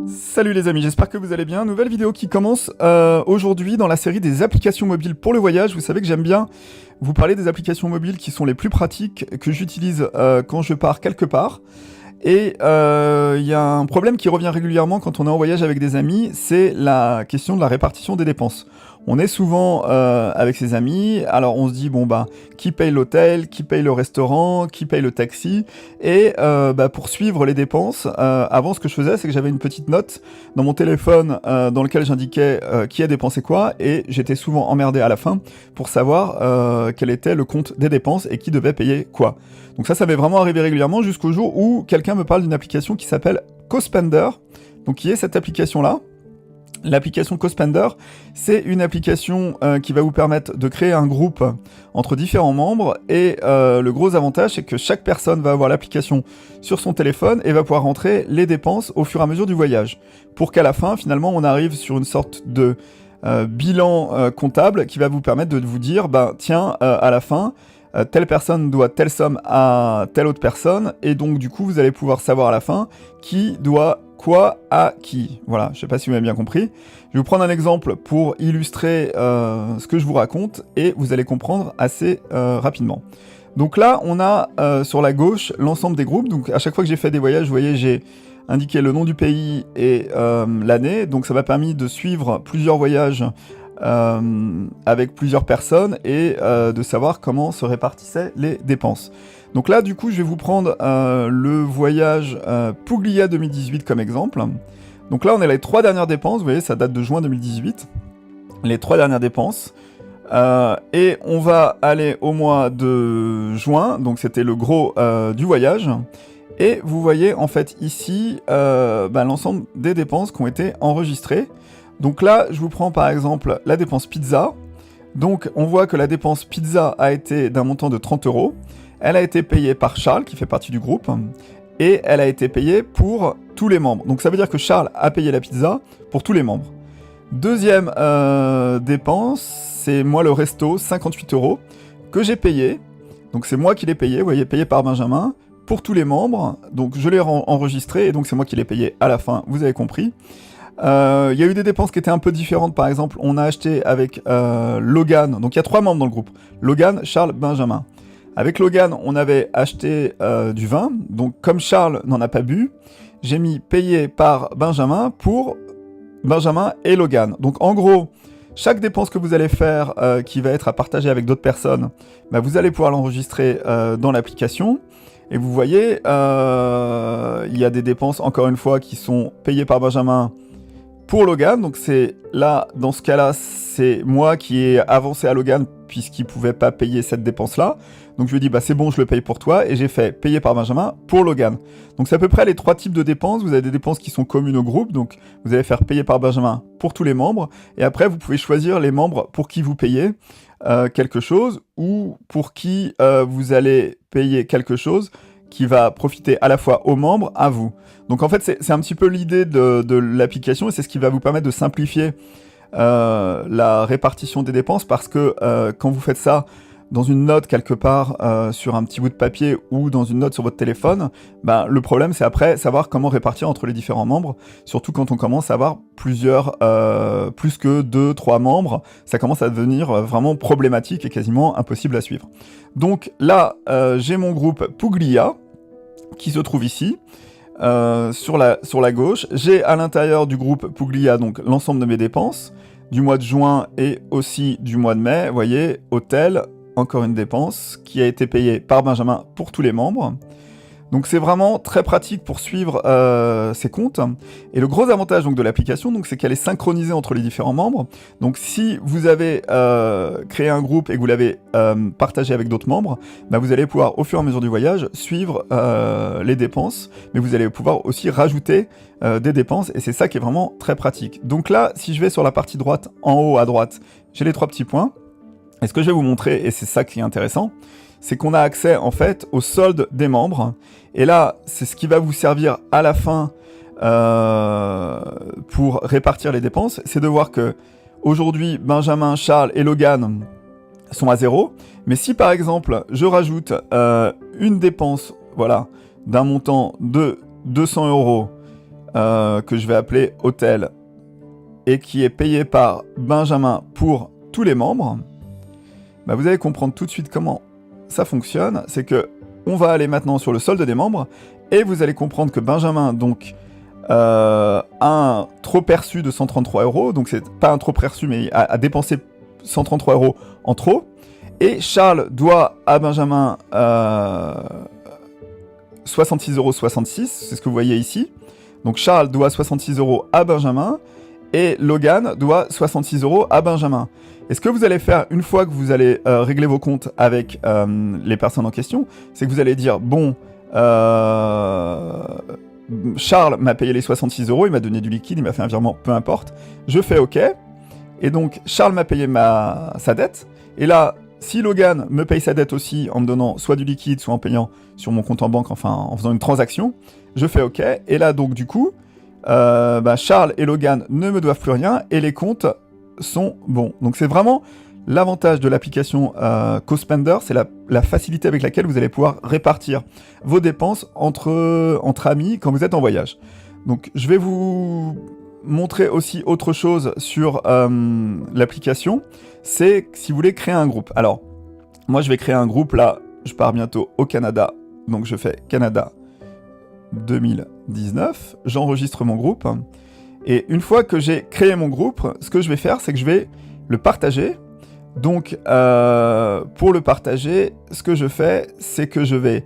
Salut les amis, j'espère que vous allez bien. Nouvelle vidéo qui commence aujourd'hui dans la série des applications mobiles pour le voyage. Vous savez que j'aime bien vous parler des applications mobiles qui sont les plus pratiques, que j'utilise quand je pars quelque part. Et il y a un problème qui revient régulièrement quand on est en voyage avec des amis, c'est la question de la répartition des dépenses. On est souvent avec ses amis, alors on se dit bon bah qui paye l'hôtel, qui paye le restaurant, qui paye le taxi, et pour suivre les dépenses, avant ce que je faisais c'est que j'avais une petite note dans mon téléphone dans lequel j'indiquais qui a dépensé quoi, et j'étais souvent emmerdé à la fin pour savoir quel était le compte des dépenses et qui devait payer quoi. Donc ça m'est vraiment arrivé régulièrement jusqu'au jour où quelqu'un me parle d'une application qui s'appelle CoSpender, donc qui est cette application-là. L'application CoSpender, c'est une application qui va vous permettre de créer un groupe entre différents membres, et le gros avantage c'est que chaque personne va avoir l'application sur son téléphone et va pouvoir rentrer les dépenses au fur et à mesure du voyage, pour qu'à la fin finalement on arrive sur une sorte de bilan comptable qui va vous permettre de vous dire tiens, à la fin telle personne doit telle somme à telle autre personne, et donc du coup vous allez pouvoir savoir à la fin qui doit quoi à qui. Voilà, je sais pas si vous m'avez bien compris. Je vais vous prendre un exemple pour illustrer ce que je vous raconte, et vous allez comprendre assez rapidement. Donc là, on a sur la gauche l'ensemble des groupes. Donc à chaque fois que j'ai fait des voyages, vous voyez, j'ai indiqué le nom du pays et l'année. Donc ça m'a permis de suivre plusieurs voyages avec plusieurs personnes, et de savoir comment se répartissaient les dépenses. Donc là, du coup, je vais vous prendre le voyage Puglia 2018 comme exemple. Donc là, on est les 3 dernières dépenses, vous voyez, ça date de juin 2018. Les 3 dernières dépenses. Et on va aller au mois de juin, donc c'était le gros du voyage. Et vous voyez en fait ici l'ensemble des dépenses qui ont été enregistrées. Donc là, je vous prends par exemple la dépense pizza. Donc on voit que la dépense pizza a été d'un montant de 30 €. Elle a été payée par Charles, qui fait partie du groupe, et elle a été payée pour tous les membres. Donc ça veut dire que Charles a payé la pizza pour tous les membres. Deuxième dépense, c'est moi le resto, 58 €, que j'ai payé. Donc c'est moi qui l'ai payé, vous voyez, payé par Benjamin, pour tous les membres. Donc je l'ai enregistré, et donc c'est moi qui l'ai payé à la fin, vous avez compris. Il y a eu des dépenses qui étaient un peu différentes. Par exemple, on a acheté avec Logan, donc il y a 3 membres dans le groupe, Logan, Charles, Benjamin. Avec Logan, on avait acheté du vin, donc comme Charles n'en a pas bu, j'ai mis payé par Benjamin pour Benjamin et Logan. Donc en gros, chaque dépense que vous allez faire qui va être à partager avec d'autres personnes, vous allez pouvoir l'enregistrer dans l'application. Et vous voyez, il y a des dépenses, encore une fois, qui sont payées par Benjamin pour Logan. Donc c'est là, dans ce cas-là, c'est moi qui ai avancé à Logan puisqu'il pouvait pas payer cette dépense-là. Donc je lui ai dit c'est bon, je le paye pour toi, et j'ai fait payer par Benjamin pour Logan. Donc c'est à peu près les 3 types de dépenses. Vous avez des dépenses qui sont communes au groupe, donc vous allez faire payer par Benjamin pour tous les membres, et après vous pouvez choisir les membres pour qui vous payez quelque chose, ou pour qui vous allez payer quelque chose qui va profiter à la fois aux membres, à vous. Donc en fait, c'est un petit peu l'idée de l'application, et c'est ce qui va vous permettre de simplifier la répartition des dépenses, parce que quand vous faites ça dans une note quelque part sur un petit bout de papier, ou dans une note sur votre téléphone, le problème c'est après savoir comment répartir entre les différents membres, surtout quand on commence à avoir plus que 2-3 membres, ça commence à devenir vraiment problématique et quasiment impossible à suivre. Donc là, j'ai mon groupe Puglia, qui se trouve ici, sur la gauche. J'ai à l'intérieur du groupe Puglia donc l'ensemble de mes dépenses, du mois de juin et aussi du mois de mai. Vous voyez, hôtel, encore une dépense qui a été payée par Benjamin pour tous les membres. Donc c'est vraiment très pratique pour suivre ces comptes. Et le gros avantage donc de l'application, c'est qu'elle est synchronisée entre les différents membres. Donc si vous avez créé un groupe et que vous l'avez partagé avec d'autres membres, vous allez pouvoir au fur et à mesure du voyage suivre les dépenses, mais vous allez pouvoir aussi rajouter des dépenses, et c'est ça qui est vraiment très pratique. Donc là, si je vais sur la partie droite, en haut à droite, j'ai les 3 petits points. Et ce que je vais vous montrer, et c'est ça qui est intéressant, c'est qu'on a accès en fait au solde des membres. Et là, c'est ce qui va vous servir à la fin pour répartir les dépenses. C'est de voir que aujourd'hui, Benjamin, Charles et Logan sont à 0. Mais si par exemple, je rajoute une dépense, voilà, d'un montant de 200 € que je vais appeler hôtel et qui est payé par Benjamin pour tous les membres, bah vous allez comprendre tout de suite comment ça fonctionne. C'est que on va aller maintenant sur le solde des membres et vous allez comprendre que Benjamin donc a un trop perçu de 133 €, donc c'est pas un trop perçu mais a dépensé 133 € en trop, et Charles doit à Benjamin 66,66 €, c'est ce que vous voyez ici. Donc Charles doit 66 € à Benjamin et Logan doit 66 € à Benjamin. Et ce que vous allez faire une fois que vous allez régler vos comptes avec les personnes en question, c'est que vous allez dire bon, Charles m'a payé les 66 €, il m'a donné du liquide, il m'a fait un virement, peu importe, je fais OK, et donc Charles m'a payé sa dette, et là, si Logan me paye sa dette aussi en me donnant soit du liquide, soit en payant sur mon compte en banque, enfin en faisant une transaction, je fais OK, et là donc du coup, Charles et Logan ne me doivent plus rien, et les comptes sont bons. Donc c'est vraiment l'avantage de l'application CoSpender, c'est la facilité avec laquelle vous allez pouvoir répartir vos dépenses entre amis quand vous êtes en voyage. Donc je vais vous montrer aussi autre chose sur l'application, c'est si vous voulez créer un groupe. Alors, moi je vais créer un groupe, là, je pars bientôt au Canada, donc je fais Canada 2019, j'enregistre mon groupe, et une fois que j'ai créé mon groupe, ce que je vais faire, c'est que je vais le partager. Donc, pour le partager, ce que je fais, c'est que je vais...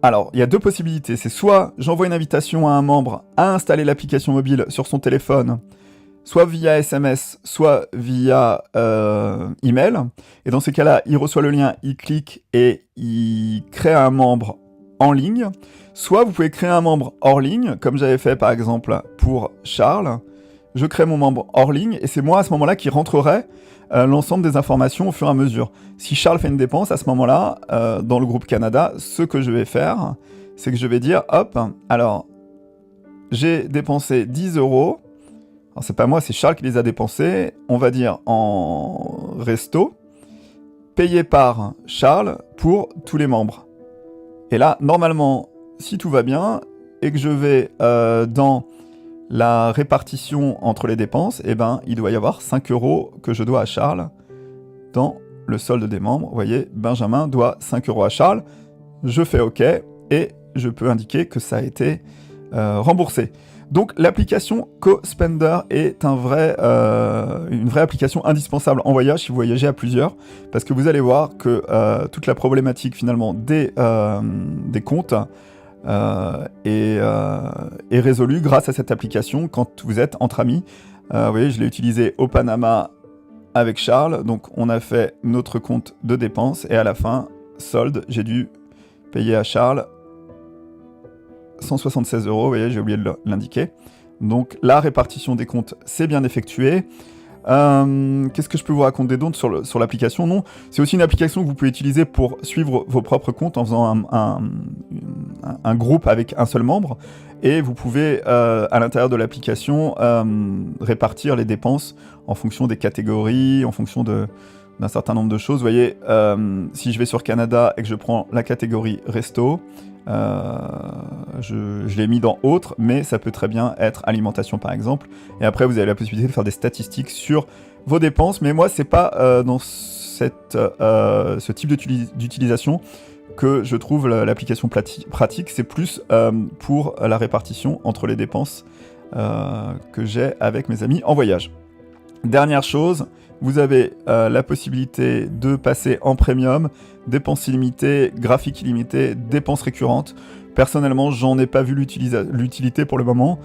Alors, il y a deux possibilités. C'est soit j'envoie une invitation à un membre à installer l'application mobile sur son téléphone, soit via SMS, soit via email. Et dans ces cas-là, il reçoit le lien, il clique et il crée un membre en ligne. Soit vous pouvez créer un membre hors ligne, comme j'avais fait par exemple pour Charles. Je crée mon membre hors ligne et c'est moi à ce moment-là qui rentrerai l'ensemble des informations au fur et à mesure. Si Charles fait une dépense, à ce moment-là, dans le groupe Canada, ce que je vais faire, c'est que je vais dire, hop, alors, j'ai dépensé 10 €. Alors, c'est pas moi, c'est Charles qui les a dépensés. On va dire en resto, payé par Charles pour tous les membres. Et là, normalement, si tout va bien, et que je vais dans la répartition entre les dépenses, eh ben, il doit y avoir 5 € que je dois à Charles dans le solde des membres. Vous voyez, Benjamin doit 5 € à Charles. Je fais OK et je peux indiquer que ça a été remboursé. Donc l'application CoSpender est une vraie application indispensable en voyage si vous voyagez à plusieurs, parce que vous allez voir que toute la problématique finalement des comptes est résolue grâce à cette application quand vous êtes entre amis. Vous voyez, je l'ai utilisé au Panama avec Charles, donc on a fait notre compte de dépenses et à la fin, solde, j'ai dû payer à Charles 176 €, vous voyez, j'ai oublié de l'indiquer. Donc la répartition des comptes s'est bien effectuée. Qu'est-ce que je peux vous raconter d'autre sur l'application? Non, c'est aussi une application que vous pouvez utiliser pour suivre vos propres comptes en faisant un groupe avec un seul membre. Et vous pouvez, à l'intérieur de l'application, répartir les dépenses en fonction des catégories, en fonction d'un certain nombre de choses. Vous voyez, si je vais sur Canada et que je prends la catégorie resto, je l'ai mis dans autre, mais ça peut très bien être alimentation par exemple. Et après, vous avez la possibilité de faire des statistiques sur vos dépenses. Mais moi, c'est pas dans ce type d'utilisation que je trouve l'application pratique. C'est plus pour la répartition entre les dépenses que j'ai avec mes amis en voyage. Dernière chose, vous avez la possibilité de passer en premium, dépenses illimitées, graphiques illimités, dépenses récurrentes. Personnellement, j'en ai pas vu l'utilité pour le moment.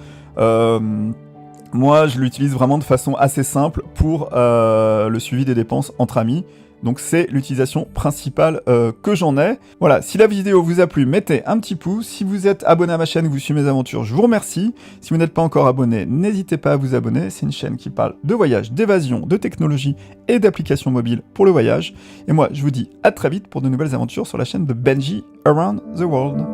Moi, je l'utilise vraiment de façon assez simple pour le suivi des dépenses entre amis. Donc c'est l'utilisation principale que j'en ai. Voilà, si la vidéo vous a plu, mettez un petit pouce. Si vous êtes abonné à ma chaîne et que vous suivez mes aventures, je vous remercie. Si vous n'êtes pas encore abonné, n'hésitez pas à vous abonner. C'est une chaîne qui parle de voyage, d'évasion, de technologie et d'applications mobiles pour le voyage. Et moi, je vous dis à très vite pour de nouvelles aventures sur la chaîne de Benji Around the World.